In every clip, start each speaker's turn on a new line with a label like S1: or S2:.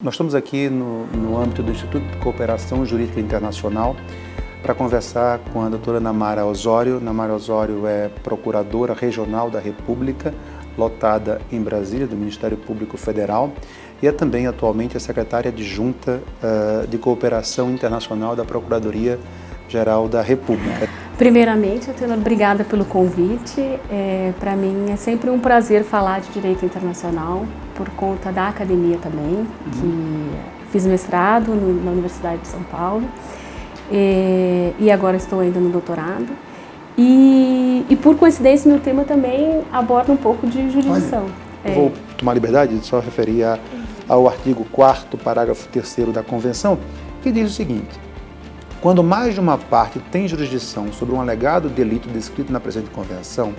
S1: Nós estamos aqui no âmbito do Instituto de Cooperação Jurídica Internacional para conversar com a doutora Namara Osório. Namara Osório é procuradora regional da República, lotada em Brasília, do Ministério Público Federal, e é também atualmente a secretária adjunta de Cooperação Internacional da Procuradoria-Geral da República.
S2: Primeiramente, Tenor, obrigada pelo convite. Para mim é sempre um prazer falar de direito internacional, por conta da academia também, que fiz mestrado na Universidade de São Paulo e agora estou ainda no doutorado. E por coincidência, meu tema também aborda um pouco de jurisdição.
S1: Olha, vou tomar liberdade de só referir ao artigo 4º, parágrafo 3º da Convenção, que diz o seguinte: quando mais de uma parte tem jurisdição sobre um alegado delito descrito na presente Convenção,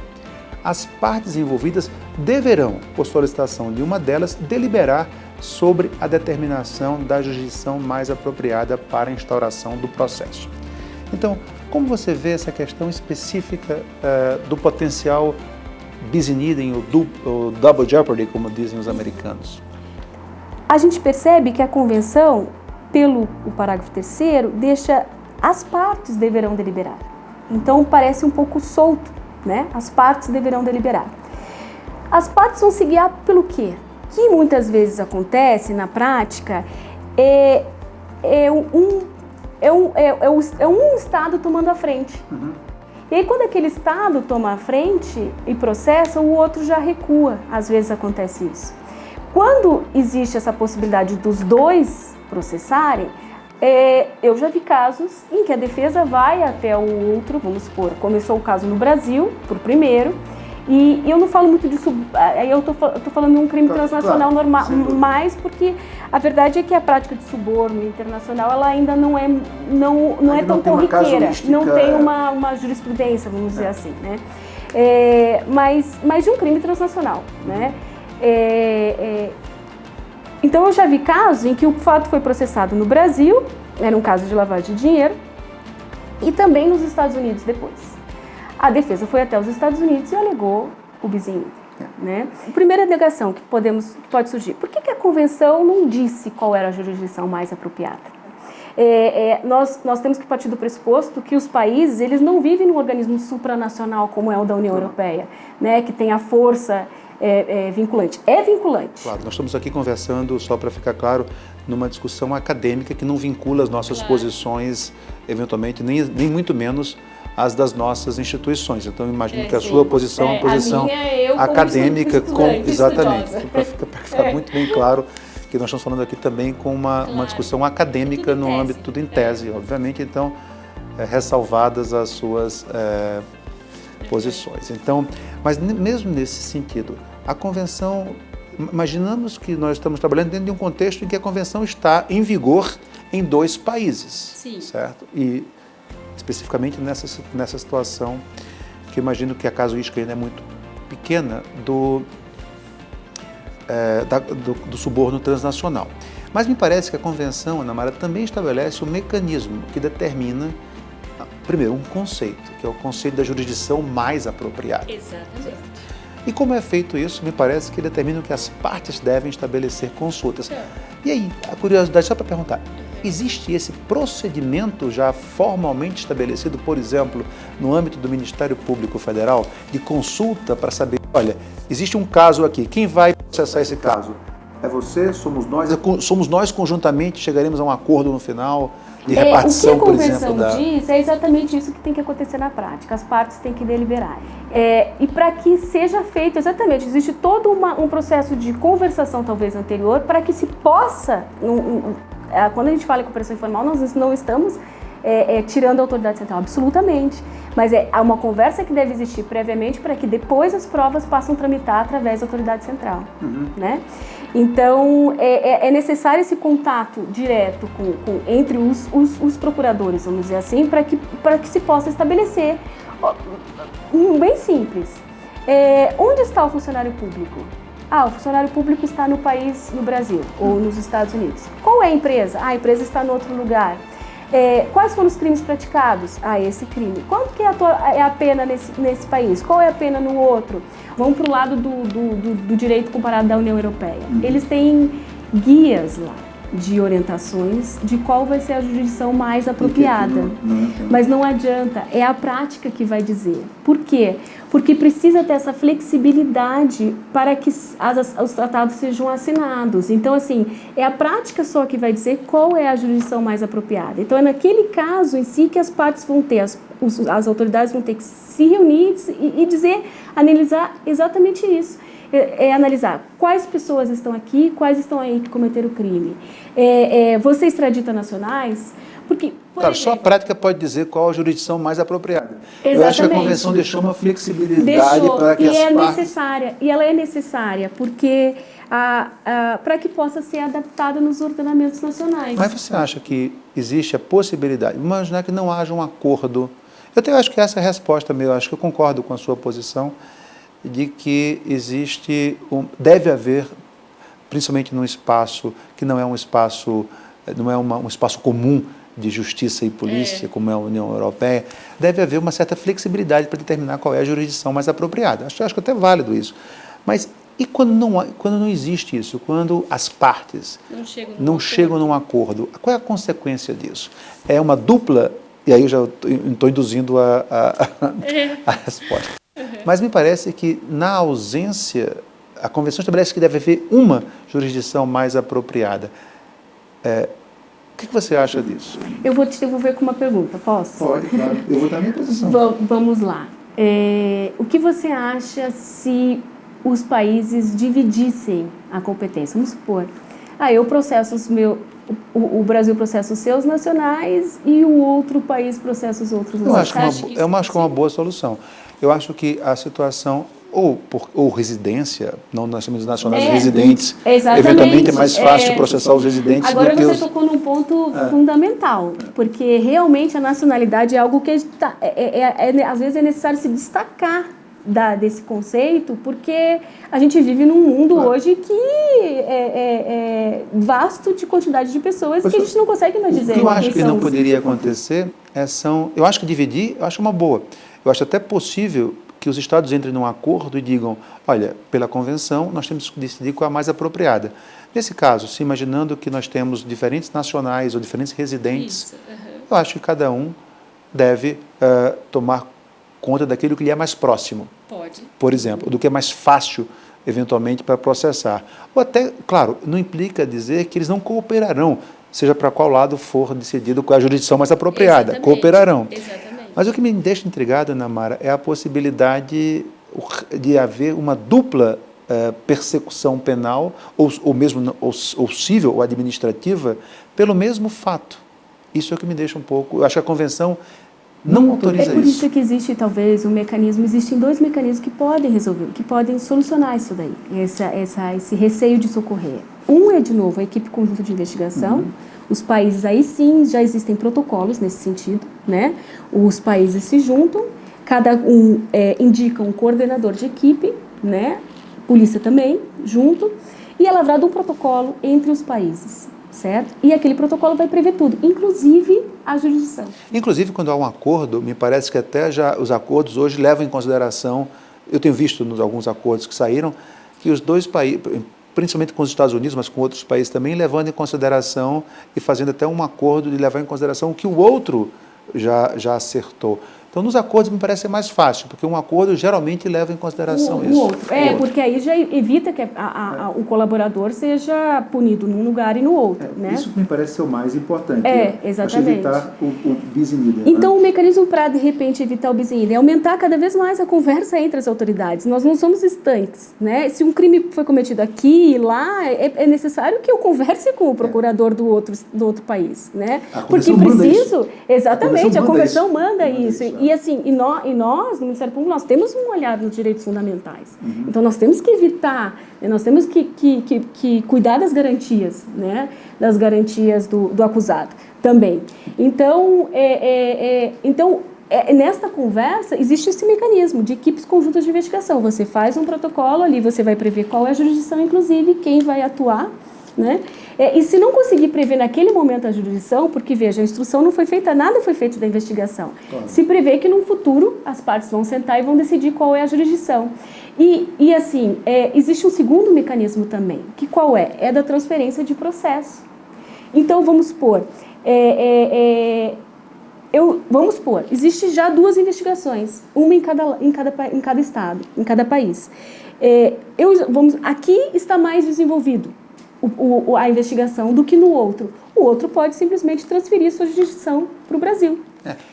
S1: as partes envolvidas deverão, por solicitação de uma delas, deliberar sobre a determinação da jurisdição mais apropriada para a instauração do processo. Então, como você vê essa questão específica do potencial bis in idem, ou double jeopardy, como dizem os americanos?
S2: A gente percebe que a Convenção, pelo o parágrafo 3º, deixa as partes deverão deliberar. Então, parece um pouco solto, né? As partes deverão deliberar. As partes vão se guiar pelo quê? Que muitas vezes acontece na prática é um Estado tomando a frente. E aí, quando aquele Estado toma a frente e processa, o outro já recua. Às vezes acontece isso. Quando existe essa possibilidade dos dois processarem, eu já vi casos em que a defesa vai até o outro, vamos supor, começou o caso no Brasil, por primeiro, e eu não falo muito disso, aí eu tô falando de um crime transnacional normal, mais porque a verdade é que a prática de suborno internacional, ela ainda não é tão corriqueira, não tem uma jurisprudência, vamos dizer assim, né? Mas de um crime transnacional, né? Então eu já vi casos em que o fato foi processado no Brasil, era um caso de lavagem de dinheiro, e também nos Estados Unidos depois. A defesa foi até os Estados Unidos e alegou o bis in idem, né? A primeira alegação que pode surgir: por que a Convenção não disse qual era a jurisdição mais apropriada? Nós temos que partir do pressuposto que os países, eles não vivem num organismo supranacional como é o da União Europeia, né, que tem a força vinculante. É vinculante.
S1: Claro, nós estamos aqui conversando, só para ficar claro, numa discussão acadêmica que não vincula as nossas posições, eventualmente, nem muito menos as das nossas instituições. Então, eu imagino que a sua posição é uma posição acadêmica. Exatamente. Para ficar muito bem claro que nós estamos falando aqui também com uma discussão acadêmica no âmbito em tese, obviamente, então, ressalvadas as suas posições. Então, mas mesmo nesse sentido, a Convenção, imaginamos que nós estamos trabalhando dentro de um contexto em que a Convenção está em vigor em 2 países,
S2: Sim.
S1: certo? E especificamente nessa situação, que eu imagino que a casuística ainda é muito pequena do suborno transnacional. Mas me parece que a Convenção, Namara, também estabelece um mecanismo que determina, primeiro, um conceito, que é o conceito da jurisdição mais apropriada.
S2: Exatamente.
S1: E como é feito isso, me parece que determina que as partes devem estabelecer consultas. E aí, a curiosidade, só para perguntar, existe esse procedimento já formalmente estabelecido, por exemplo, no âmbito do Ministério Público Federal, de consulta para saber, olha, existe um caso aqui, quem vai processar esse caso? É você? Somos nós conjuntamente, chegaremos a um acordo no final de repartição, por exemplo?
S2: O que a Convenção diz é exatamente isso que tem que acontecer na prática, as partes têm que deliberar. E para que seja feito, exatamente, existe todo um processo de conversação talvez anterior para que se possa, quando a gente fala em cooperação informal, nós não estamos tirando a autoridade central, absolutamente, mas há uma conversa que deve existir previamente para que depois as provas possam tramitar através da autoridade central, né? Então, é necessário esse contato direto entre os procuradores, vamos dizer assim, para que se possa estabelecer, bem simples, onde está o funcionário público? O funcionário público está no país, no Brasil, ou nos Estados Unidos. Qual é a empresa? A empresa está no outro lugar. Quais foram os crimes praticados? Esse crime. Quanto que é a pena nesse país? Qual é a pena no outro? Vamos para o lado do direito comparado da União Europeia. Eles têm guias lá. de orientações de qual vai ser a jurisdição mais apropriada. Mas não adianta, é a prática que vai dizer. Por quê? Porque precisa ter essa flexibilidade para que os tratados sejam assinados. Então, assim, é a prática só que vai dizer qual é a jurisdição mais apropriada. Então, é naquele caso em si que as partes vão ter, as autoridades vão ter que se reunir e dizer, analisar exatamente isso. Analisar quais pessoas estão aqui, quais estão aí que cometeram o crime. Você extradita nacionais? Porque,
S1: claro, só a prática pode dizer qual a jurisdição mais apropriada.
S2: Exatamente.
S1: Eu acho que a Convenção deixou uma flexibilidade para que as partes...
S2: necessária, e ela é necessária, porque para que possa ser adaptada nos ordenamentos nacionais.
S1: Mas você acha que existe a possibilidade, imaginar que não haja um acordo? Eu acho que essa é a resposta mesmo, acho que eu concordo com a sua posição, de que deve haver, principalmente num espaço que não é um espaço, um espaço comum de justiça e polícia, como é a União Europeia, deve haver uma certa flexibilidade para determinar qual é a jurisdição mais apropriada. Acho que até válido isso. Mas e quando não existe isso? Quando as partes não chegam num acordo, qual é a consequência disso? É uma dupla, e aí eu já estou induzindo a resposta. Mas me parece que, na ausência, a Convenção estabelece que deve haver uma jurisdição mais apropriada. O que você acha disso?
S2: Eu vou te devolver com uma pergunta, posso?
S1: Pode, claro. Eu vou dar a minha posição.
S2: Vamos lá. O que você acha se os países dividissem a competência? Vamos supor, eu processo o Brasil processa os seus nacionais e o outro país processa os outros nacionais.
S1: Eu acho que é uma boa solução. Eu acho que a situação, ou residência, não nós temos nacionais residentes, eventualmente é mais fácil processar os residentes
S2: agora
S1: do que
S2: você tocou num ponto fundamental, porque realmente a nacionalidade é algo que às vezes é necessário se destacar desse conceito, porque a gente vive num mundo hoje que é vasto de quantidade de pessoas e que a gente não consegue mais dizer.
S1: O que eu acho que não poderia acontecer eu acho que dividir, eu acho uma boa. Eu acho até possível que os Estados entrem num acordo e digam, olha, pela Convenção nós temos que decidir qual é a mais apropriada. Nesse caso, se imaginando que nós temos diferentes nacionais ou diferentes residentes, eu acho que cada um deve tomar conta daquilo que lhe é mais próximo.
S2: Pode.
S1: Por exemplo, do que é mais fácil, eventualmente, para processar. Ou até, claro, não implica dizer que eles não cooperarão, seja para qual lado for decidido qual é a jurisdição mais apropriada.
S2: Exatamente.
S1: Cooperarão.
S2: Exatamente.
S1: Mas o que me deixa intrigado, Ana Mara, é a possibilidade de haver uma dupla persecução penal, ou mesmo ou civil ou administrativa, pelo mesmo fato. Isso é o que me deixa um pouco... Eu acho que a Convenção não autoriza isso.
S2: É por isso que existe, talvez, existem 2 mecanismos que podem resolver, que podem solucionar isso daí, esse receio de socorrer. Um é, de novo, a equipe conjunta de investigação. Os países, aí sim, já existem protocolos nesse sentido, né? Os países se juntam, cada um indica um coordenador de equipe, né? Polícia também, junto, e é lavrado um protocolo entre os países, certo? E aquele protocolo vai prever tudo, inclusive a jurisdição.
S1: Inclusive, quando há um acordo, me parece que até já os acordos hoje levam em consideração, eu tenho visto nos alguns acordos que saíram, que os dois países, principalmente com os Estados Unidos, mas com outros países também, levando em consideração e fazendo até um acordo de levar em consideração o que o outro já acertou. Então, nos acordos me parece ser mais fácil, porque um acordo geralmente leva em consideração isso.
S2: O outro. Porque aí já evita que o colaborador seja punido num lugar e no outro. Né?
S1: Isso me parece ser o mais importante.
S2: Exatamente.
S1: Evitar o bis in idem.
S2: Então, o mecanismo para, de repente, evitar o bis in idem é aumentar cada vez mais a conversa entre as autoridades. Nós não somos estanques. Né? Se um crime foi cometido aqui e lá, é necessário que eu converse com o procurador do outro país. Né? Porque preciso... Exatamente, a Convenção manda isso. E assim, nós, no Ministério Público, nós temos um olhar nos direitos fundamentais. Então, nós temos que evitar, nós temos que cuidar das garantias, né? Das garantias do acusado também. Então, nesta conversa, existe esse mecanismo de equipes conjuntas de investigação. Você faz um protocolo ali, você vai prever qual é a jurisdição, inclusive, quem vai atuar, né? E se não conseguir prever naquele momento a jurisdição, porque, veja, a instrução não foi feita, nada foi feito da investigação. Claro. Se prevê que, no futuro, as partes vão sentar e vão decidir qual é a jurisdição. E assim, existe um segundo mecanismo também, que qual é? É da transferência de processo. Então, vamos supor, vamos supor, existe já 2 investigações, uma em cada estado, em cada país. Aqui está mais desenvolvido a investigação do que no outro. O outro pode simplesmente transferir sua jurisdição para o Brasil.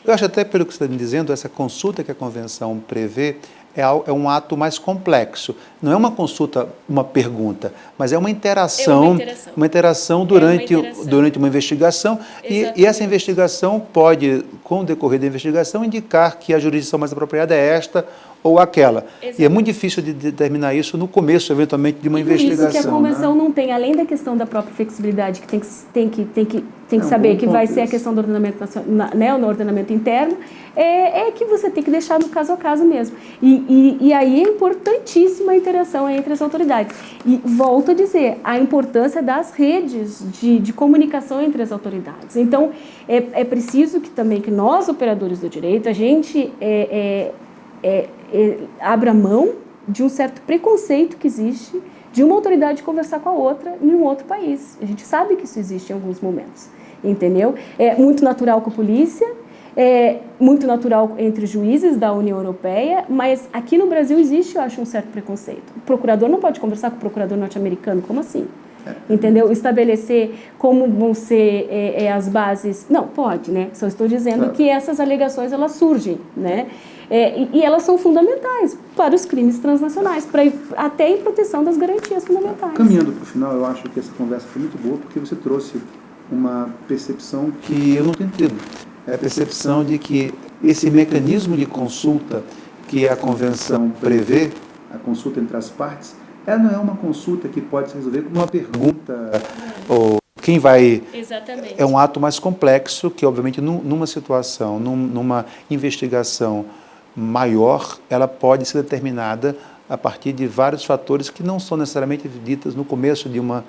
S1: Eu acho até, pelo que você está me dizendo, essa consulta que a Convenção prevê é um ato mais complexo. Não é uma consulta, uma pergunta, mas é uma interação, uma interação durante uma investigação. E essa investigação pode, com o decorrer da investigação, indicar que a jurisdição mais apropriada é esta ou aquela. Exatamente. E é muito difícil de determinar isso no começo, eventualmente, de uma investigação.
S2: Por isso que a Convenção não tem, além da questão da própria flexibilidade, que tem que saber que vai ser a questão do ordenamento nacional, né, no ordenamento interno, é que você tem que deixar no caso a caso mesmo. E aí é importantíssima a interação entre as autoridades. E volto a dizer, a importância das redes de comunicação entre as autoridades. Então, é preciso que também que nós, operadores do direito, a gente abra mão de um certo preconceito que existe de uma autoridade conversar com a outra em um outro país. A gente sabe que isso existe em alguns momentos, entendeu? É muito natural com a polícia, é muito natural entre os juízes da União Europeia, mas aqui no Brasil existe, eu acho, um certo preconceito. O procurador não pode conversar com o procurador norte-americano, como assim? Entendeu? Estabelecer como vão ser as bases... Não, pode, né? Só estou dizendo que essas alegações, elas surgem, né? E elas são fundamentais para os crimes transnacionais, até em proteção das garantias fundamentais.
S1: Caminhando para o final, eu acho que essa conversa foi muito boa, porque você trouxe uma percepção que eu não tenho tido. É a percepção de que esse mecanismo de consulta que a Convenção prevê, a consulta entre as partes, ela não é uma consulta que pode se resolver com uma pergunta ou quem vai...
S2: Exatamente.
S1: É um ato mais complexo que, obviamente, numa situação, numa investigação maior, ela pode ser determinada a partir de vários fatores que não são necessariamente ditas no começo de uma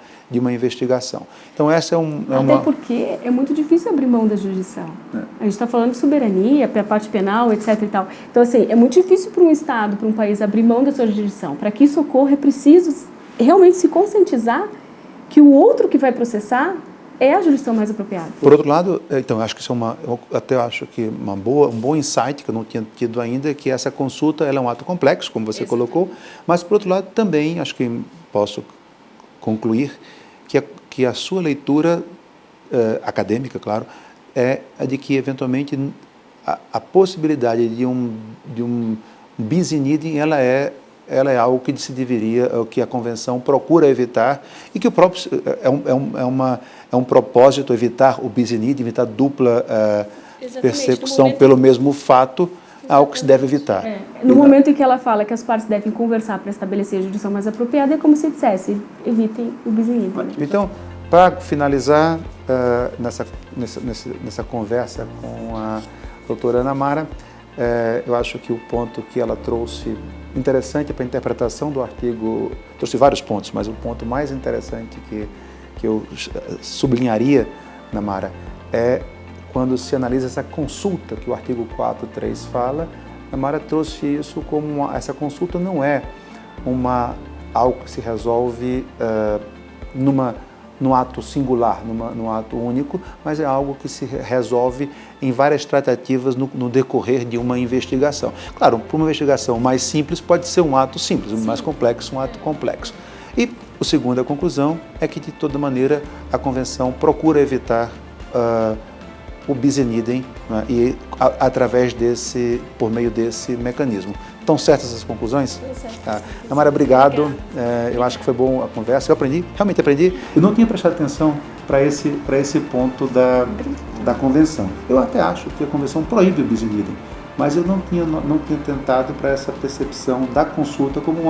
S1: investigação. Então, essa
S2: Até porque é muito difícil abrir mão da jurisdição. A gente está falando de soberania, a parte penal, etc. e tal. Então, assim, é muito difícil para um Estado, para um país, abrir mão da sua jurisdição. Para que isso ocorra, é preciso realmente se conscientizar que o outro que vai processar é a jurisdição mais apropriada.
S1: Por outro lado, então, acho que isso eu até acho que um bom insight que eu não tinha tido ainda, que essa consulta ela é um ato complexo, como você colocou, mas, por outro lado, também acho que posso concluir que a sua leitura acadêmica, claro, é a de que, eventualmente, a possibilidade de um bis in idem, ela é algo que se deveria, que a Convenção procura evitar, e que o próprio é um propósito evitar o bis in idem, evitar dupla persecução pelo mesmo fato, algo que se deve evitar.
S2: No momento em que ela fala que as partes devem conversar para estabelecer a jurisdição mais apropriada, é como se dissesse, evitem o bis in idem.
S1: Então, para finalizar nessa conversa com a doutora Ana Mara, eu acho que o ponto que ela trouxe interessante para a interpretação do artigo, trouxe vários pontos, mas o ponto mais interessante que eu sublinharia, Ana Mara, é quando se analisa essa consulta que o artigo 4.3 fala. Ana Mara trouxe isso como essa consulta não é algo que se resolve num ato singular, num ato único, mas é algo que se resolve em várias tratativas no decorrer de uma investigação. Claro, para uma investigação mais simples pode ser um ato simples, mais complexo, um ato complexo. E a segunda conclusão é que, de toda maneira, a Convenção procura evitar o bis in idem, né, e por meio desse mecanismo. Estão certas essas conclusões? Ana Mara, obrigado. Eu acho que foi bom a conversa. Eu realmente aprendi. Eu não tinha prestado atenção para esse ponto da Convenção. Eu até acho que a Convenção proíbe o bis in idem, mas eu não tinha tentado para essa percepção da consulta como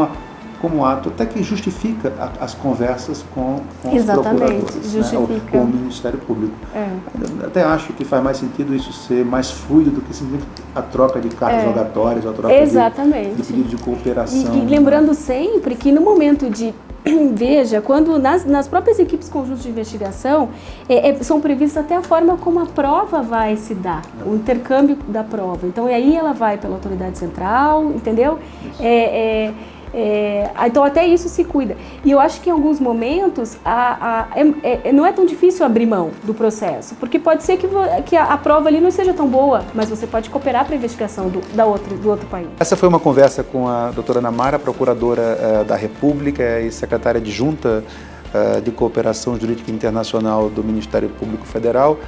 S1: um ato até que justifica as conversas com os procuradores,
S2: justifica.
S1: Né, com o Ministério Público. Até acho que faz mais sentido isso ser mais fluido do que simplesmente a troca de cartas rogatórias, a troca de pedido de cooperação.
S2: E lembrando sempre que no momento de... Veja, quando nas próprias equipes conjuntas de investigação, são previstas até a forma como a prova vai se dar, o intercâmbio da prova. Então, aí ela vai pela autoridade central, entendeu? Então até isso se cuida. E eu acho que em alguns momentos não é tão difícil abrir mão do processo, porque pode ser que a prova ali não seja tão boa, mas você pode cooperar para a investigação do outro país.
S1: Essa foi uma conversa com a doutora Ana Mara, procuradora da República e secretária adjunta de Cooperação Jurídica Internacional do Ministério Público Federal,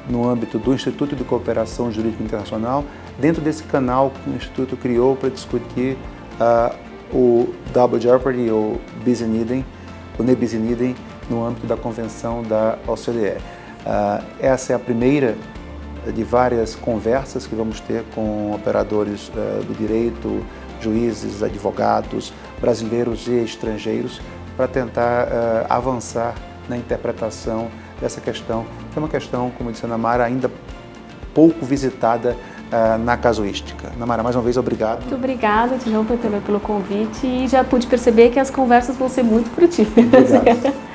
S1: no âmbito do Instituto de Cooperação Jurídica Internacional, dentro desse canal que o Instituto criou para discutir o Double Jeopardy, ou bis in idem, o ne bis in idem, no âmbito da Convenção da OCDE. Essa é a primeira de várias conversas que vamos ter com operadores do direito, juízes, advogados, brasileiros e estrangeiros, para tentar avançar na interpretação dessa questão, que é uma questão, como disse a Ana Mara, ainda pouco visitada na casuística. Ana Mara, mais uma vez, obrigado.
S2: Muito obrigada, de novo, também pelo convite, e já pude perceber que as conversas vão ser muito frutíferas.
S1: Obrigado.